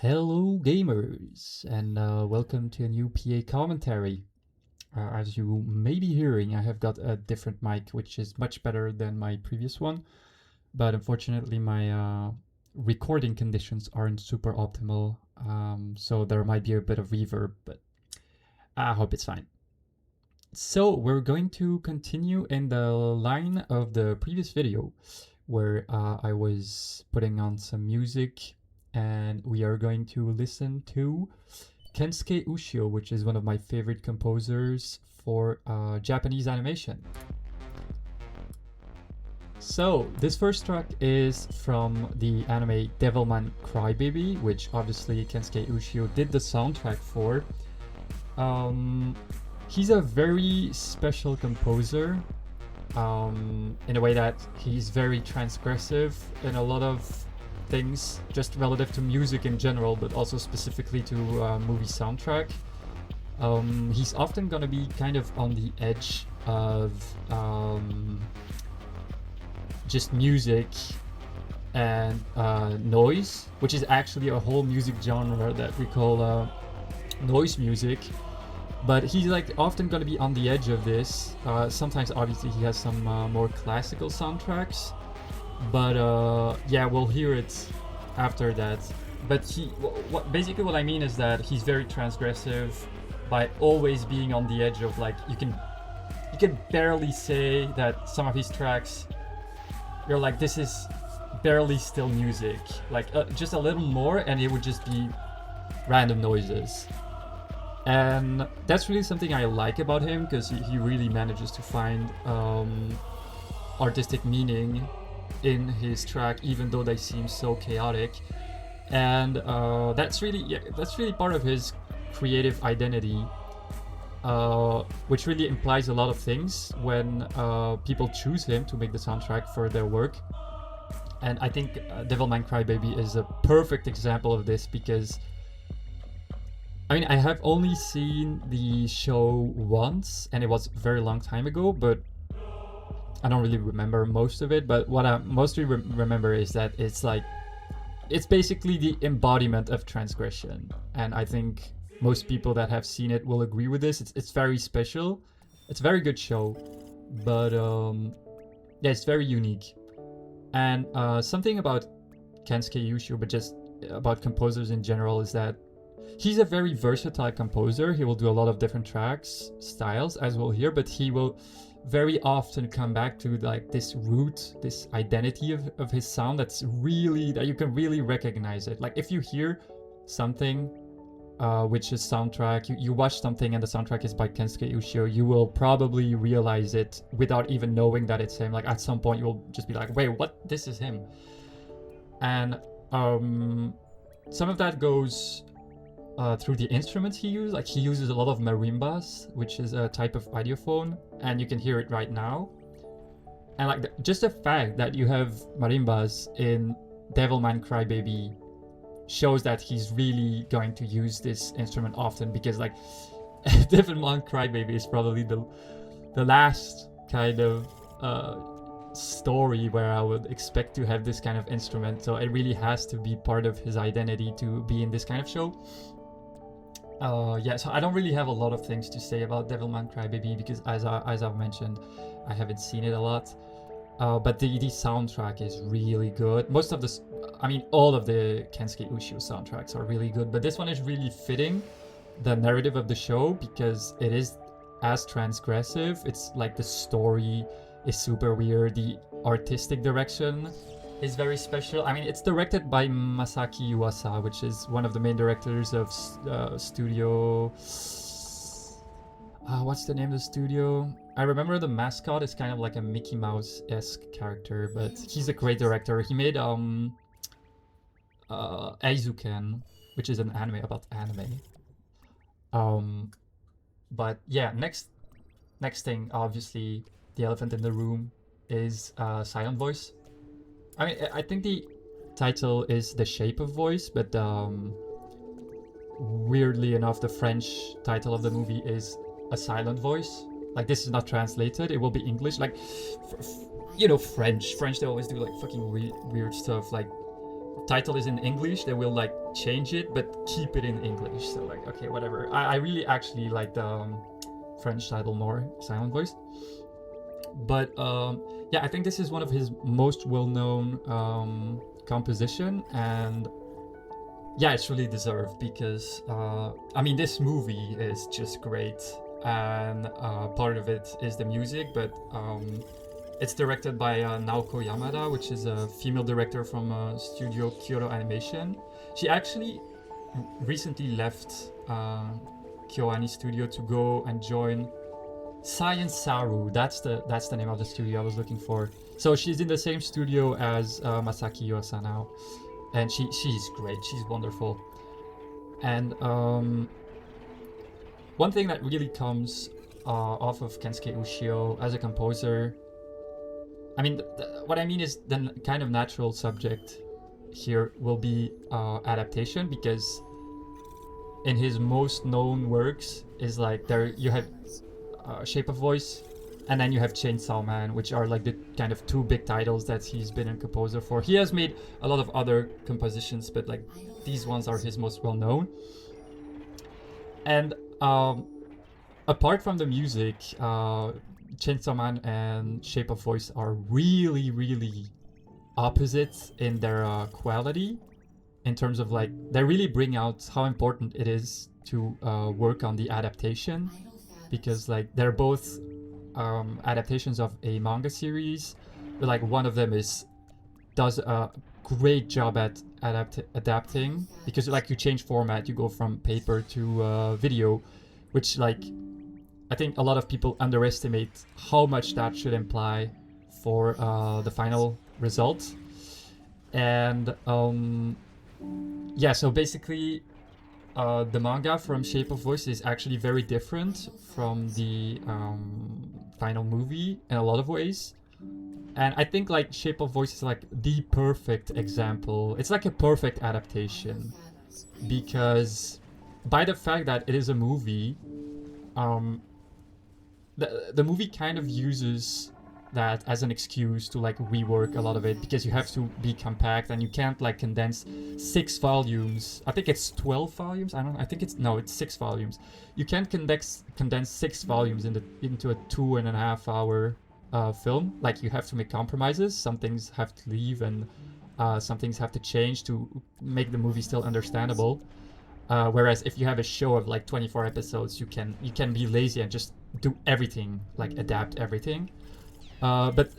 Hello, gamers, and welcome to a new PA commentary. As you may be hearing, I have got a different mic, which is much better than my previous one, but unfortunately, my recording conditions aren't super optimal, so there might be a bit of reverb, but I hope it's fine. So, we're going to continue in the line of the previous video where I was putting on some music, and we are going to listen to Kensuke Ushio, which is one of my favorite composers for Japanese animation. So, this first track is from the anime Devilman Crybaby, which obviously Kensuke Ushio did the soundtrack for. He's a very special composer in a way that he's very transgressive in a lot of things, just relative to music in general, but also specifically to movie soundtrack. He's often gonna be kind of on the edge of just music and noise, which is actually a whole music genre that we call noise music. But he's like often going to be on the edge of this. Sometimes, obviously, he has some more classical soundtracks, but yeah, we'll hear it after that. But basically what I mean is that he's very transgressive by always being on the edge of, like, you can barely say that some of his tracks, you're like, this is barely still music. Like just a little more, and it would just be random noises. And that's really something I like about him, because he really manages to find artistic meaning in his track, even though they seem so chaotic. And that's really part of his creative identity, which really implies a lot of things when people choose him to make the soundtrack for their work. And I think Devilman Crybaby is a perfect example of this, because I mean, I have only seen the show once, and it was a very long time ago, but I don't really remember most of it. But what I mostly remember is that it's basically the embodiment of transgression. And I think most people that have seen it will agree with this. It's very special. It's a very good show, but yeah, it's very unique. And something about Kensuke Ushio, but just about composers in general, is that he's a very versatile composer. He will do a lot of different tracks, styles, as we'll hear, but he will very often come back to like this root, this identity of his sound that you can really recognize it. Like if you hear something which is soundtrack, you watch something and the soundtrack is by Kensuke Ushio, you will probably realize it without even knowing that it's him. Like at some point you'll just be like, wait, what? This is him. And some of that goes through the instruments he uses. Like he uses a lot of marimbas, which is a type of audiophone, and you can hear it right now. And like just the fact that you have marimbas in Devilman Crybaby shows that he's really going to use this instrument often, because like Devilman Crybaby is probably the last kind of story where I would expect to have this kind of instrument. So it really has to be part of his identity to be in this kind of show. Yeah, so I don't really have a lot of things to say about Devilman Crybaby, because as I've mentioned, I haven't seen it a lot. But the soundtrack is really good. All of the Kensuke Ushio soundtracks are really good, but this one is really fitting the narrative of the show, because it is as transgressive. It's like the story is super weird. The artistic direction is very special. I mean, it's directed by Masaki Yuasa, which is one of the main directors of studio. What's the name of the studio? I remember the mascot is kind of like a Mickey Mouse-esque character, but he's a great director. He made Aizuken, which is an anime about anime. But yeah, next thing, obviously, the elephant in the room is silent voice. I mean, I think the title is The Shape of Voice, but weirdly enough, the French title of the movie is A Silent Voice. Like, this is not translated, it will be English. Like, French, they always do like fucking weird stuff. Like, title is in English, they will like change it but keep it in English. So like, okay, whatever. I really actually like the French title more, Silent Voice. But yeah, I think this is one of his most well-known composition, and yeah, it's really deserved because I mean, this movie is just great, and part of it is the music, but it's directed by Naoko Yamada, which is a female director from studio Kyoto Animation. She actually recently left KyoAni Studio to go and join Science Saru. That's the name of the studio I was looking for. So she's in the same studio as Masaki Yuasa now, and she's great. She's wonderful. And one thing that really comes off of Kensuke Ushio as a composer, I mean, what I mean is the kind of natural subject here will be adaptation, because in his most known works is like there you have Shape of Voice, and then you have Chainsaw Man, which are like the kind of two big titles that he's been a composer for. He has made a lot of other compositions, but like these ones are his most well known. And apart from the music, Chainsaw Man and Shape of Voice are really, really opposite in their quality, in terms of like they really bring out how important it is to work on the adaptation, because like they're both adaptations of a manga series, but like one of them does a great job at adapting, because like you change format, you go from paper to video, which like I think a lot of people underestimate how much that should imply for the final result. And yeah, so basically the manga from Shape of Voice is actually very different from the final movie in a lot of ways. And I think like Shape of Voice is like the perfect example. It's like a perfect adaptation, because by the fact that it is a movie, the movie kind of uses that as an excuse to like rework a lot of it, because you have to be compact and you can't like condense 6 volumes. I think it's 12 volumes. I think it's 6 volumes. You can't condense 6 volumes into a 2.5 hour film. Like you have to make compromises. Some things have to leave, and some things have to change to make the movie still understandable. Whereas if you have a show of like 24 episodes, you can be lazy and just do everything, like adapt everything. But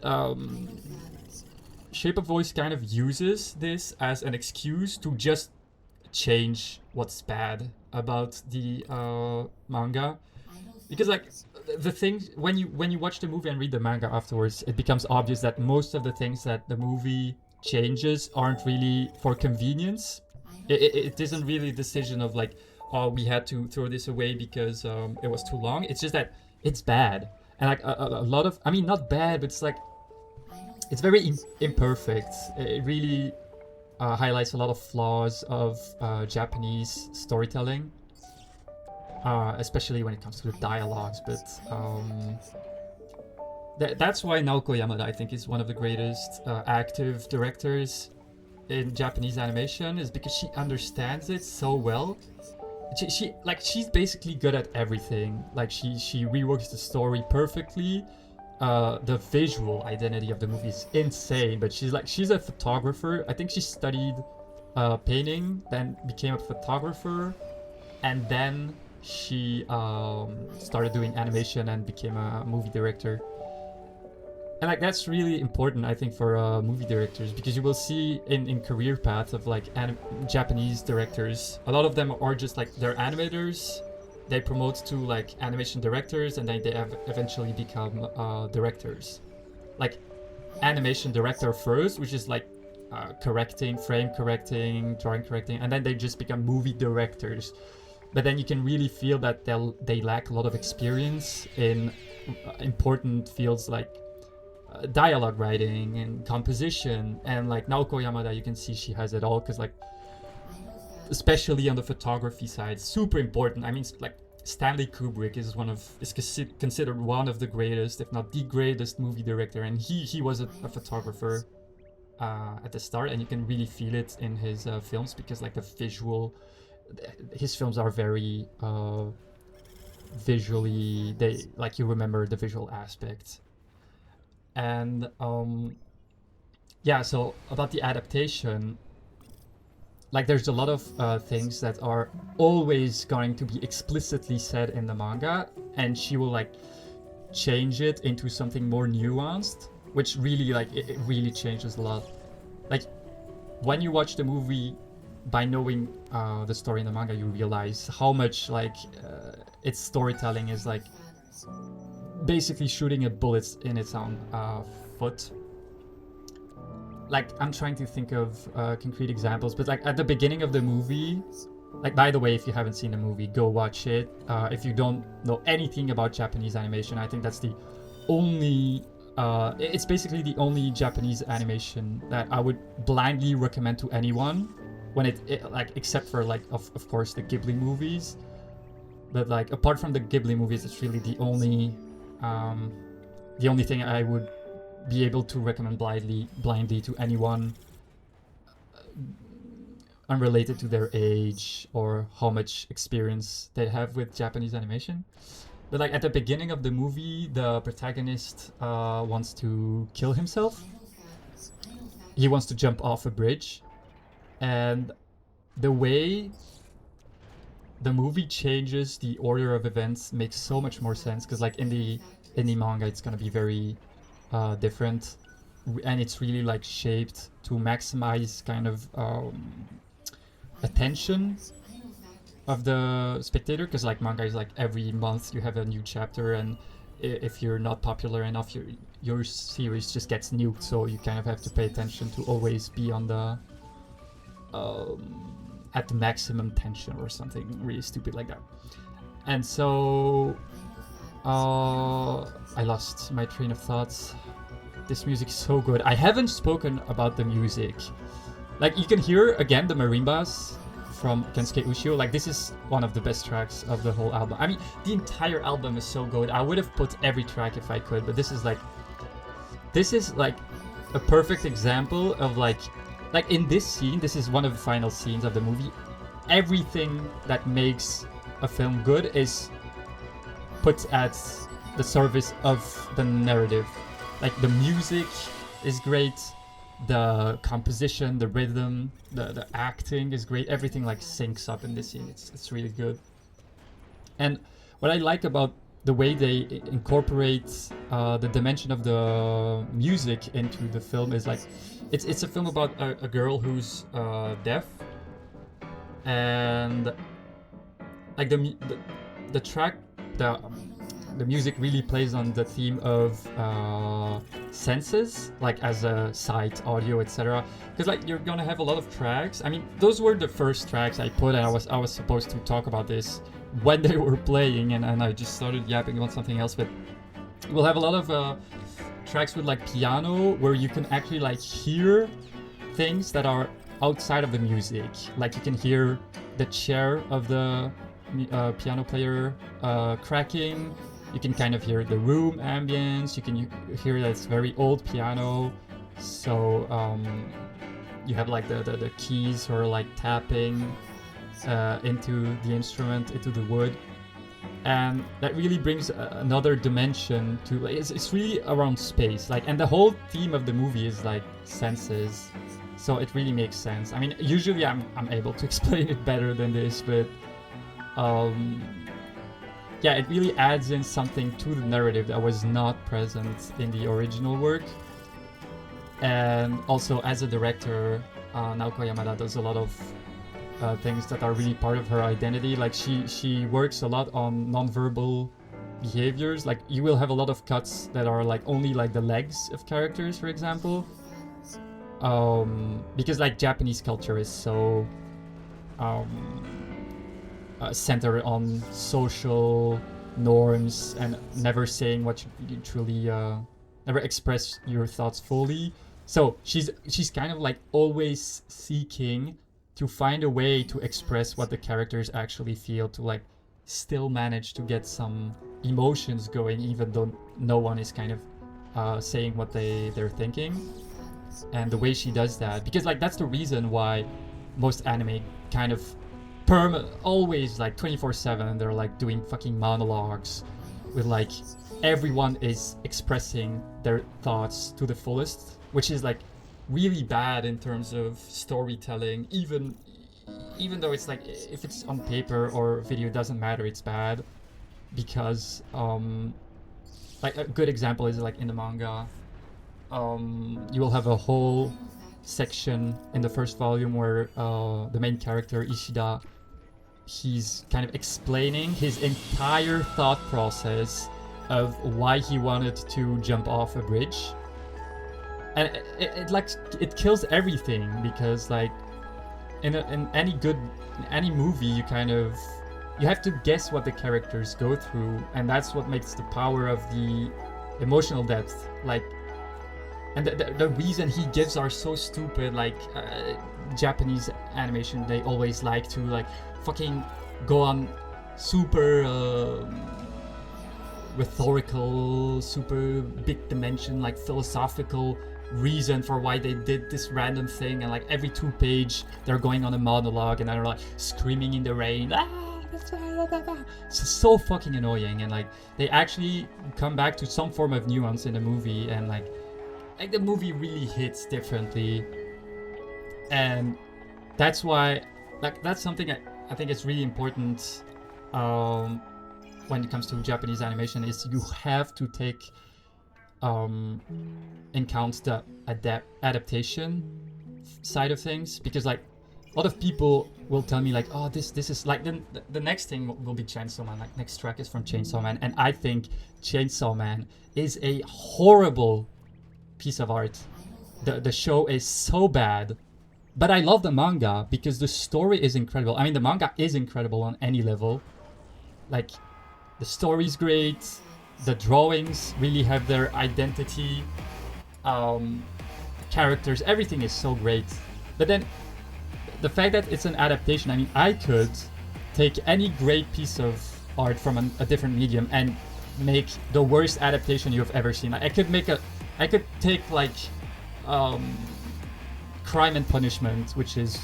Shape of Voice kind of uses this as an excuse to just change what's bad about the manga, because like the things when you watch the movie and read the manga afterwards, it becomes obvious that most of the things that the movie changes aren't really for convenience. It isn't really a decision of like, oh, we had to throw this away because it was too long. It's just that it's bad. And like a lot of, I mean, not bad, but it's like, it's very imperfect. It really highlights a lot of flaws of Japanese storytelling, especially when it comes to the dialogues. But that's why Naoko Yamada, I think, is one of the greatest active directors in Japanese animation, is because she understands it so well. She's basically good at everything. Like she reworks the story perfectly. The visual identity of the movie is insane, but she's a photographer. I think she studied painting, then became a photographer, and then she started doing animation and became a movie director. And like that's really important, I think, for movie directors, because you will see in career paths of like Japanese directors, a lot of them are just like they're animators, they promote to like animation directors, and then they have eventually become directors. Like animation director first, which is like correcting, frame correcting, drawing correcting, and then they just become movie directors. But then you can really feel that they lack a lot of experience in important fields like dialogue writing and composition. And like Naoko Yamada, you can see she has it all, because like especially on the photography side, super important. I mean, like Stanley Kubrick is considered one of the greatest, if not the greatest movie director, and he was a photographer. at the start, and you can really feel it in his films, because like the visual, his films are very visually, they like, you remember the visual aspect. And yeah, so about the adaptation, like there's a lot of things that are always going to be explicitly said in the manga, and she will like change it into something more nuanced, which really like it really changes a lot. Like when you watch the movie, by knowing the story in the manga, you realize how much like its storytelling is like basically shooting a bullet in its own foot. Like I'm trying to think of concrete examples, but like at the beginning of the movie, like by the way, if you haven't seen the movie, go watch it. If you don't know anything about Japanese animation, I think that's the only it's basically the only Japanese animation that I would blindly recommend to anyone, when it like, except for like of course the Ghibli movies. But like apart from the Ghibli movies, it's really the only thing I would be able to recommend blindly to anyone, unrelated to their age or how much experience they have with Japanese animation. But like at the beginning of the movie, the protagonist wants to kill himself. He wants to jump off a bridge, and the way the movie changes the order of events makes so much more sense, because like in the manga, it's gonna be very different, and it's really like shaped to maximize kind of attention of the spectator, because like manga is like every month you have a new chapter, and if you're not popular enough, your series just gets nuked, so you kind of have to pay attention to always be on the at the maximum tension or something really stupid like that. And so I lost my train of thoughts. This music's so good. I haven't spoken about the music. Like you can hear again the marimbas from Kensuke Ushio. Like this is one of the best tracks of the whole album. I mean, the entire album is so good. I would have put every track if I could, but this is like a perfect example of like in this scene, this is one of the final scenes of the movie. Everything that makes a film good is put at the service of the narrative. Like the music is great, the composition, the rhythm, the acting is great. Everything like syncs up in this scene. It's really good. And what I like about the way they incorporate the dimension of the music into the film is like it's a film about a girl who's deaf, and like the track, the music really plays on the theme of senses, like as a sight, audio, etc. Because like you're gonna have a lot of tracks. I mean, those were the first tracks I put, and I was supposed to talk about this when they were playing, and I just started yapping about something else. But we'll have a lot of tracks with like piano, where you can actually like hear things that are outside of the music. Like you can hear the chair of the piano player cracking. You can kind of hear the room ambience. You can hear that it's very old piano. So you have like the keys or like tapping into the instrument, into the wood. And that really brings another dimension to it's really around space, like, and the whole theme of the movie is like senses, so it really makes sense. I mean, usually I'm able to explain it better than this, but yeah, it really adds in something to the narrative that was not present in the original work. And also, as a director, Naoko Yamada does a lot of things that are really part of her identity. Like she works a lot on non-verbal behaviors. Like you will have a lot of cuts that are like only like the legs of characters, for example, because like Japanese culture is so centered on social norms and never saying what you truly never express your thoughts fully. So she's kind of like always seeking to find a way to express what the characters actually feel, to like still manage to get some emotions going, even though no one is kind of saying what they're thinking. and the way she does that, because like that's the reason why most anime kind of always like 24/7 they're like doing fucking monologues with like everyone is expressing their thoughts to the fullest, which is like really bad in terms of storytelling. Even though it's like, if it's on paper or video, doesn't matter, it's bad, because like a good example is like in the manga, you will have a whole section in the first volume where the main character Ishida, he's kind of explaining his entire thought process of why he wanted to jump off a bridge, and it kills everything, because like in any movie you have to guess what the characters go through, and that's what makes the power of the emotional depth. Like, and the reason he gives are so stupid. Like Japanese animation, they always like to like fucking go on super rhetorical, super big dimension, like philosophical reason for why they did this random thing, and like every 2 page they're going on a monologue and they're like screaming in the rain. It's so fucking annoying, and like they actually come back to some form of nuance in the movie, and like the movie really hits differently. And that's why, like, that's something I think it's really important when it comes to Japanese animation, is you have to take in count the adaptation side of things, because like a lot of people will tell me like, oh, this is like the next thing will be Chainsaw Man, like next track is from Chainsaw Man, and I think Chainsaw Man is a horrible piece of art. The show is so bad, but I love the manga because the story is incredible. I mean, the manga is incredible on any level. Like, the story's great, the drawings really have their identity, characters, everything is so great. But then the fact that it's an adaptation, I mean, I could take any great piece of art from a different medium and make the worst adaptation you've ever seen. I could take like Crime and Punishment, which is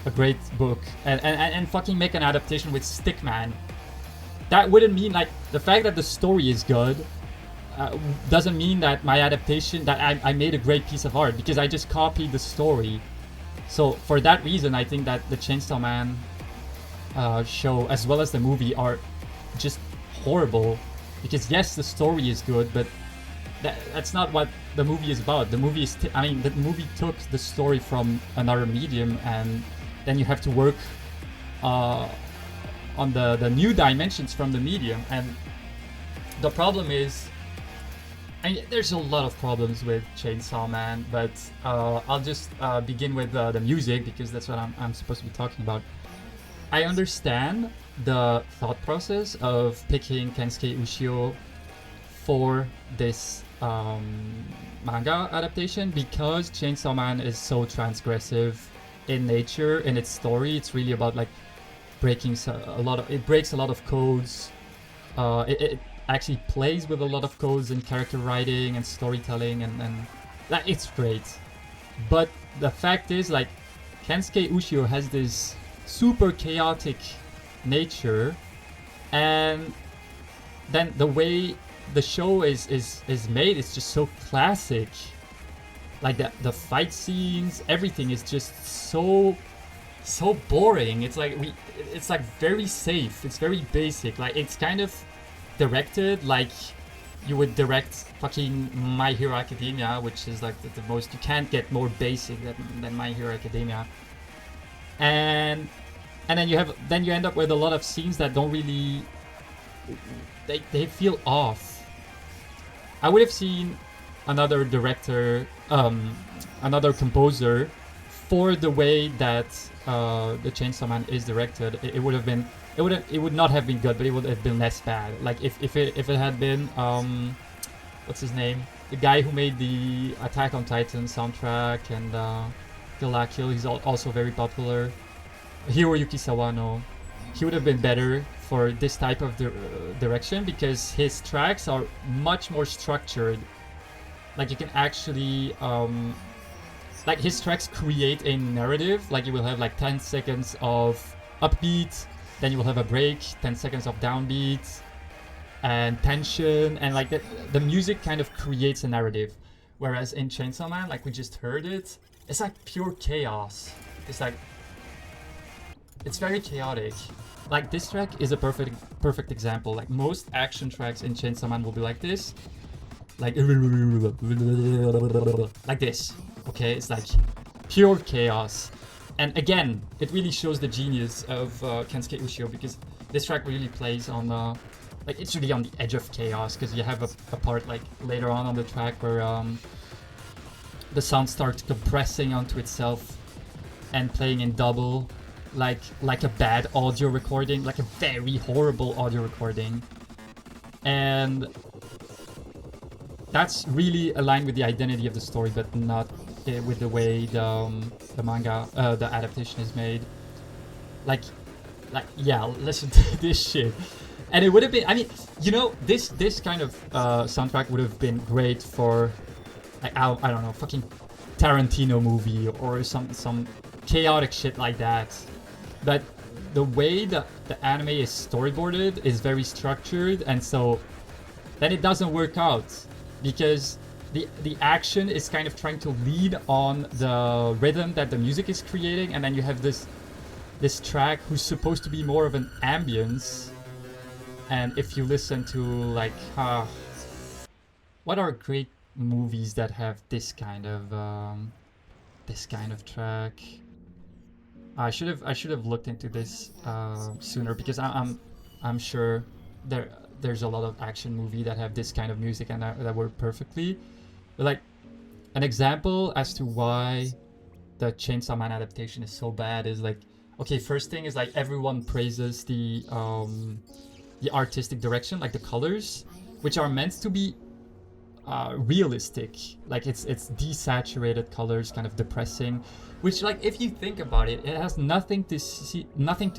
a great book, and fucking make an adaptation with Stickman. That wouldn't mean, like, the fact that the story is good doesn't mean that my adaptation, that I made a great piece of art, because I just copied the story. So for that reason, I think that the Chainsaw Man show as well as the movie are just horrible, because yes, the story is good, but that's not what the movie is about. The movie is the movie took the story from another medium, and then you have to work on the new dimensions from the medium. And the problem is, there's a lot of problems with Chainsaw Man, but I'll just begin with the music, because that's what I'm supposed to be talking about. I understand the thought process of picking Kensuke Ushio for this manga adaptation, because Chainsaw Man is so transgressive in nature, in its story. It's really about like breaking it breaks a lot of codes. It actually plays with a lot of codes in character writing and storytelling, and that it's great. But the fact is, like, Kensuke Ushio has this super chaotic nature, and then the way the show is made is just so classic. Like the fight scenes, everything is just so boring. It's like very safe. It's very basic. Like, it's kind of directed like you would direct fucking My Hero Academia, which is like the most, you can't get more basic than My Hero Academia. And then you end up with a lot of scenes that don't really, they feel off. I would have seen another director, another composer, for the way that the Chainsaw Man is directed. It would not have been good, but it would have been less bad. Like if it had been what's his name, the guy who made the Attack on Titan soundtrack and Kill La Kill, he's also very popular, Hiroyuki Sawano. He would have been better for this type of direction, because his tracks are much more structured. Like, you can actually like his tracks create a narrative. Like you will have like 10 seconds of upbeat, then you will have a break, 10 seconds of downbeat and tension, and like the music kind of creates a narrative. Whereas in Chainsaw Man, like we just heard it, it's like pure chaos. It's like, it's very chaotic. Like this track is a perfect example. Like most action tracks in Chainsaw Man will be like this, like this. Okay, it's like pure chaos. And again, it really shows the genius of Kensuke Ushio, because this track really plays on like it's really on the edge of chaos, because you have a part like later on the track where the sound starts compressing onto itself and playing in double, like a bad audio recording, like a very horrible audio recording. And that's really aligned with the identity of the story, but not with the way the manga, the adaptation is made. Like yeah, listen to this shit. And it would have been, I mean, you know, this kind of soundtrack would have been great for, like, I don't know, fucking Tarantino movie or some chaotic shit like that. But the way the anime is storyboarded is very structured, and so then it doesn't work out, because the action is kind of trying to lead on the rhythm that the music is creating, and then you have this track who's supposed to be more of an ambience. And if you listen to like what are great movies that have this kind of track? I should have looked into this sooner, because I'm sure there's a lot of action movie that have this kind of music and that work perfectly. But like an example as to why the Chainsaw Man adaptation is so bad is like, okay, first thing is like everyone praises the artistic direction, like the colors, which are meant to be realistic. Like it's desaturated colors, kind of depressing, which, like, if you think about it, it has nothing to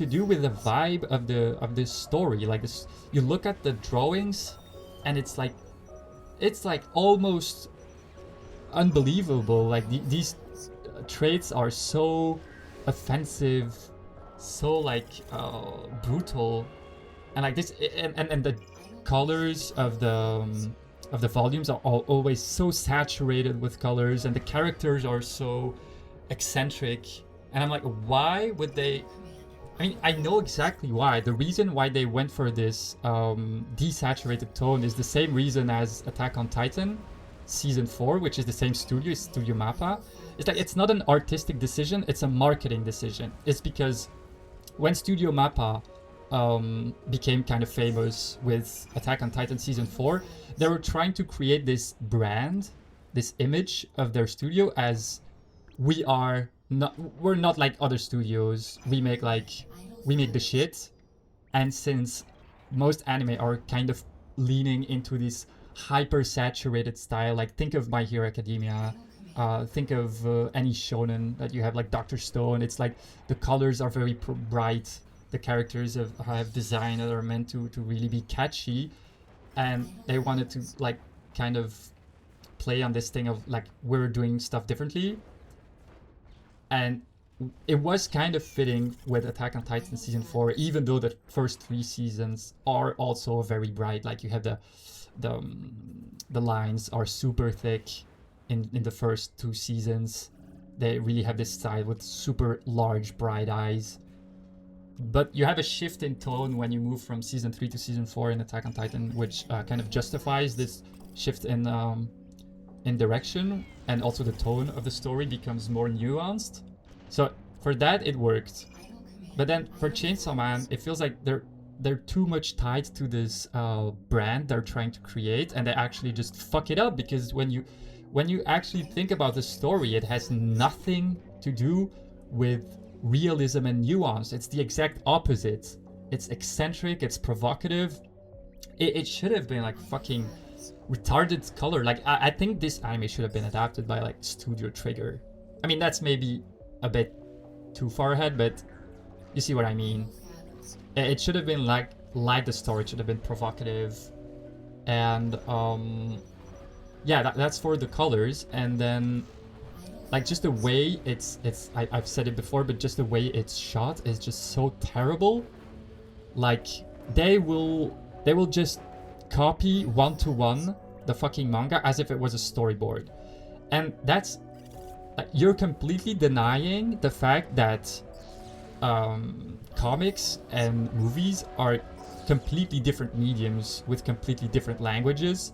do with the vibe of this story. Like this, you look at the drawings and it's like almost unbelievable. Like these traits are so offensive, so like brutal, and like this, and the colors of the volumes are always so saturated with colors, and the characters are so eccentric. And I'm like, why would they? I mean, I know exactly why. The reason why they went for this desaturated tone is the same reason as Attack on Titan season 4, which is the same studio, it's Studio Mappa. It's like, it's not an artistic decision, it's a marketing decision. It's because when Studio Mappa became kind of famous with Attack on Titan season 4, they were trying to create this brand, this image of their studio as we're not like other studios. We make the shit. And since most anime are kind of leaning into this hyper saturated style, like think of My Hero Academia, think of any shonen that you have, like Dr. Stone. It's like the colors are very bright, the characters have design that are meant to really be catchy, and they wanted to like kind of play on this thing of like, we're doing stuff differently. And it was kind of fitting with Attack on Titan season 4, even though the first 3 seasons are also very bright. Like you have the lines are super thick in the first 2 seasons. They really have this style with super large bright eyes. But you have a shift in tone when you move from season 3 to season 4 in Attack on Titan, which kind of justifies this shift in direction, and also the tone of the story becomes more nuanced. So for that it worked. But then for Chainsaw Man, it feels like they're too much tied to this brand they're trying to create, and they actually just fuck it up, because when you actually think about the story, it has nothing to do with realism and nuance. It's the exact opposite. It's eccentric, it's provocative. It should have been like fucking retarded color. Like I think this anime should have been adapted by like Studio Trigger. I mean, that's maybe a bit too far ahead, but you see what I mean. It should have been like the story. It should have been provocative, and yeah, that's for the colors. And then like just the way I've said it before, but just the way it's shot is just so terrible. Like they will just copy one to one the fucking manga as if it was a storyboard, and that's you're completely denying the fact that comics and movies are completely different mediums with completely different languages.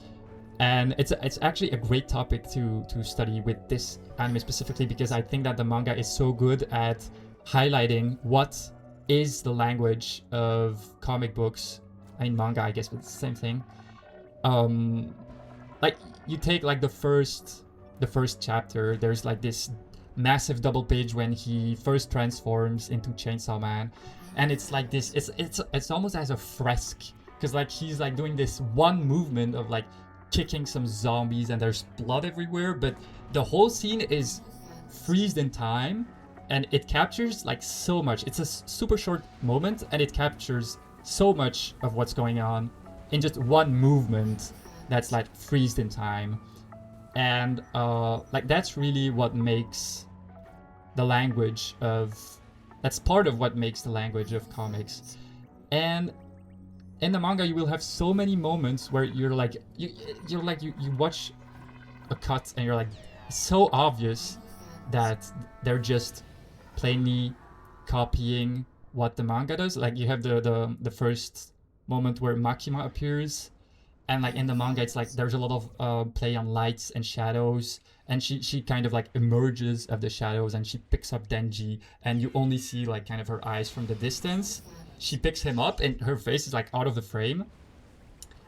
And it's actually a great topic to study with this anime specifically, because I think that the manga is so good at highlighting what is the language of comic books. I mean manga, I guess, but it's the same thing. Like you take like the first chapter, there's like this massive double page when he first transforms into Chainsaw Man, and it's like this. It's almost as a fresque, because like he's like doing this one movement of like kicking some zombies and there's blood everywhere, but the whole scene is freezed in time, and it captures like so much. It's a super short moment, and it captures so much of what's going on in just one movement that's like freezed in time. And like that's really what makes the language of that's part of what makes the language of comics. And in the manga, you will have so many moments where you're like you watch a cut and you're like, it's so obvious that they're just plainly copying what the manga does. Like you have the first moment where Makima appears, and like in the manga it's like there's a lot of play on lights and shadows, and she kind of like emerges of the shadows and she picks up Denji, and you only see like kind of her eyes from the distance. She picks him up and her face is like out of the frame,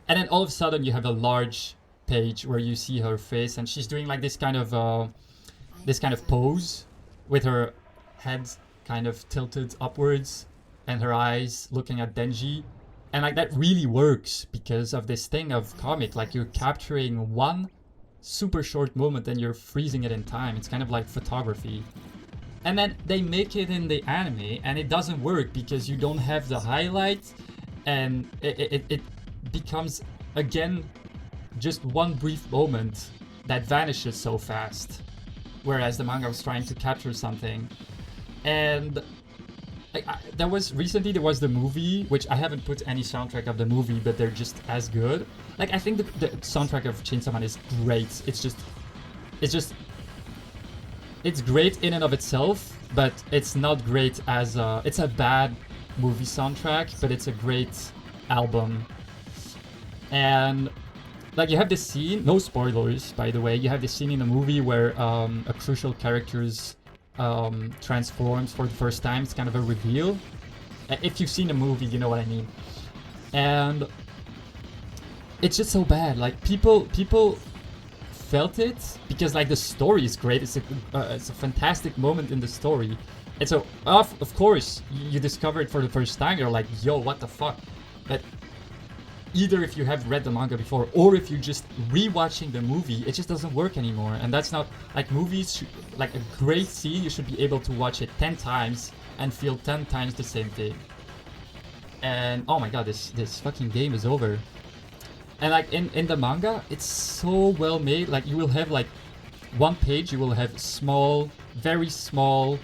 and then all of a sudden you have a large page where you see her face, and she's doing like this kind of pose with her head kind of tilted upwards and her eyes looking at Denji. And like that really works because of this thing of comic, like you're capturing one super short moment and you're freezing it in time. It's kind of like photography. And then they make it in the anime and it doesn't work because you don't have the highlight, and it becomes again just one brief moment that vanishes so fast, whereas the manga was trying to capture something. And there was the movie, which I haven't put any soundtrack of the movie, but they're just as good. Like I think the soundtrack of Chainsaw Man is great. It's great in and of itself, but it's not great as it's a bad movie soundtrack, but it's a great album. And like you have this scene, no spoilers by the way, you have this scene in the movie where a crucial character's transforms for the first time. It's kind of a reveal. If you've seen the movie, you know what I mean. And it's just so bad. Like people felt it because like the story is great. It's a fantastic moment in the story. And so of course you discover it for the first time. You're like, yo, what the fuck? But either if you have read the manga before or if you're just rewatching the movie, it just doesn't work anymore. And that's not like movies. Like a great scene, you should be able to watch it 10 times and feel 10 times the same thing. And oh my god, this fucking game is over. And like in the manga, it's so well made. Like you will have like one page, you will have small, very small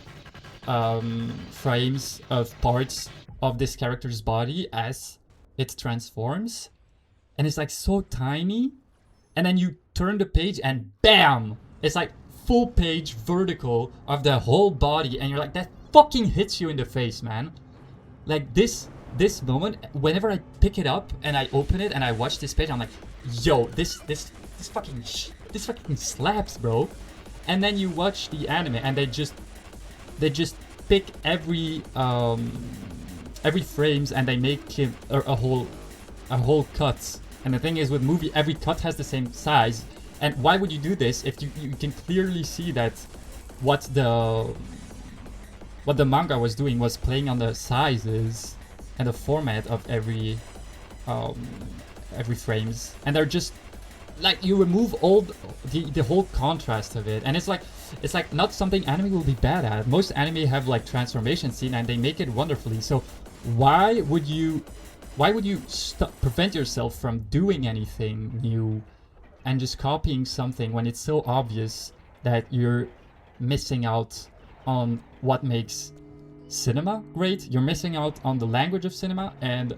frames of parts of this character's body as it transforms, and it's like so tiny, and then you turn the page and bam, it's like full page vertical of the whole body, and you're like, that fucking hits you in the face, man. Like this moment, whenever I pick it up and I open it and I watch this page, I'm like, yo, this fucking slaps, bro. And then you watch the anime and they just pick every frames and they make it a whole cut. And the thing is, with movie, every cut has the same size. And why would you do this if you can clearly see that what the manga was doing was playing on the sizes and the format of every frames, and they're just like, you remove all the whole contrast of it, and it's like not something anime will be bad at. Most anime have like transformation scene and they make it wonderfully. So why would you prevent yourself from doing anything new and just copying something when it's so obvious that you're missing out on what makes cinema great. You're missing out on the language of cinema, and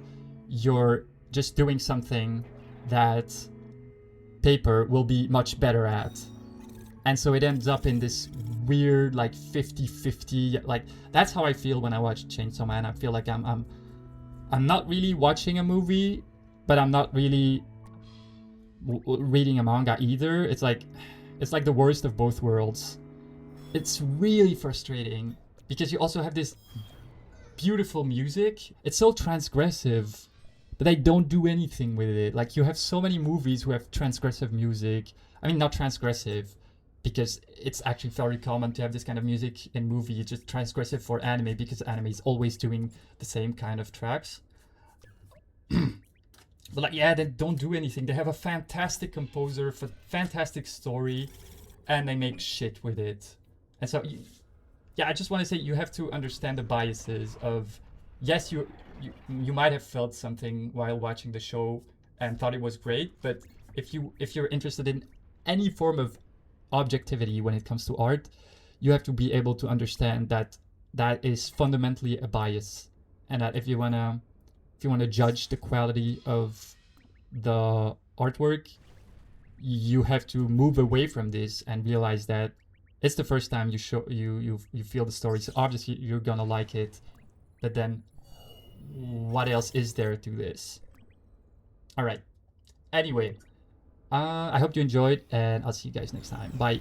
you're just doing something that paper will be much better at. And so it ends up in this weird like 50-50. Like that's how I feel when I watch Chainsaw Man. I feel like I'm not really watching a movie, but I'm not really reading a manga either. It's like the worst of both worlds. It's really frustrating because you also have this beautiful music. It's so transgressive, but they don't do anything with it. Like you have so many movies who have transgressive music. I mean, not transgressive, because it's actually very common to have this kind of music in movies. It's just transgressive for anime because anime is always doing the same kind of tracks. But like, yeah, they don't do anything. They have a fantastic composer, fantastic story, and they make shit with it. And so, yeah, I just want to say you have to understand the biases of, yes, you might have felt something while watching the show and thought it was great, but if you're interested in any form of objectivity when it comes to art, you have to be able to understand that that is fundamentally a bias, and that if you wanna judge the quality of the artwork, you have to move away from this and realize that it's the first time you feel the story, so obviously you're gonna like it, but then what else is there to this? All right. Anyway, I hope you enjoyed, and I'll see you guys next time. Bye.